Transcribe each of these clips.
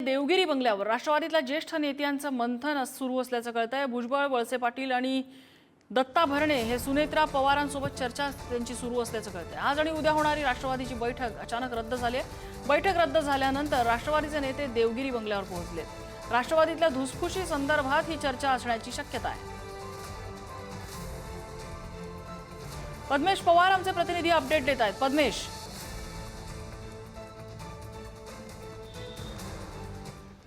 देवगिरी बंगल्यावर राष्ट्रवादीतल्या ज्येष्ठ नेत्यांचं मंथन सुरू असल्याचं कळतंय। भुजबळ, वळसे पाटील आणि दत्ता भरणे हे सुनेत्रा पवारांसोबत चर्चा त्यांची सुरू असल्याचं कळतंय। आज आणि उद्या होणारी राष्ट्रवादीची बैठक अचानक रद्द झाली आहे। बैठक रद्द झाल्यानंतर राष्ट्रवादीचे नेते देवगिरी बंगल्यावर पोहोचले। राष्ट्रवादीतल्या धुसफुशी संदर्भात ही चर्चा असण्याची शक्यता आहे। पद्मेश पवार आमचे प्रतिनिधी अपडेट देत आहेत। पद्मेश,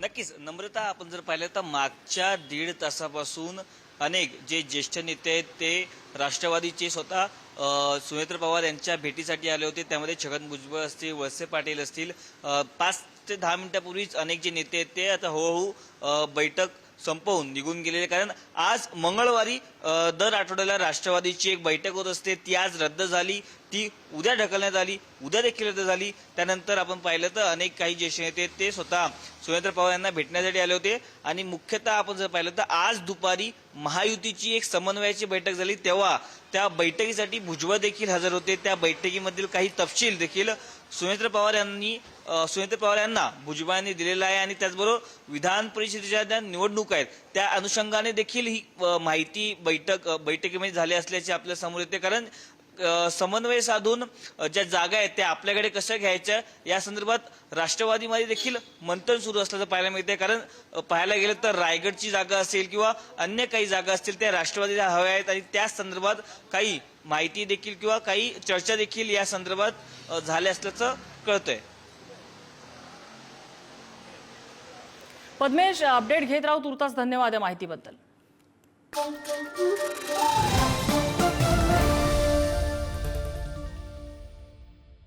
नक्कीच नम्रता, आपण जर पाहिलं तर मागच्या 1.5 तासापासून अनेक जे ज्येष्ठ नेते आहेत ते राष्ट्रवादीचे स्वतः सुनेत्र पवार यांच्या भेटीसाठी आले होते। त्यामध्ये छगन भुजबळ असतील, वळसे पाटील असतील। 5 ते 10 मिनिटांपूर्वीच अनेक जे नेते आहेत ते आता हळूहळू बैठक संपवून निघून गेलेले, कारण आज मंगळवारी दर आठवड्याला राष्ट्रवादीची एक बैठक होत असते, ती आज रद्द झाली, ती उद्या ढकलण्यात आली, उद्या देखील रद्द झाली। त्यानंतर आपण पाहिलं तर अनेक काही ज्येष्ठ नेते ते स्वतः सुनेत्र पवार यांना भेटण्यासाठी आले होते आणि मुख्यतः आपण जर पाहिलं तर आज दुपारी महायुतीची एक समन्वयाची बैठक झाली, तेव्हा त्या बैठकीसाठी भुजबळ देखील हजर होते। त्या बैठकीमधील काही तपशील देखील सुनेत्र पवार यांना भुजबळांनी दिलेला आहे आणि त्याचबरोबर विधान परिषदेच्या ज्या निवडणूक आहेत त्या अनुषंगाने देखील ही माहिती बैठकीमध्ये झाली असल्याचे आपल्या समोर येते। कारण समन्वय साधून ज्या जागा आहेत त्या आपल्याकडे कशा घ्यायच्या या संदर्भात राष्ट्रवादीमध्ये देखील मंथन सुरू असल्याचं पाहायला मिळते। कारण पाहायला गेलं तर रायगडची जागा असेल किंवा अन्य काही जागा असतील त्या राष्ट्रवादीला हव्या आहेत आणि त्या संदर्भात काही माहिती देखील किंवा काही चर्चा देखील या संदर्भात झाल्या असल्याचं कळतंय। पद्मेश, अपडेट घेत राहू। तुर्तास धन्यवाद या माहितीबद्दल।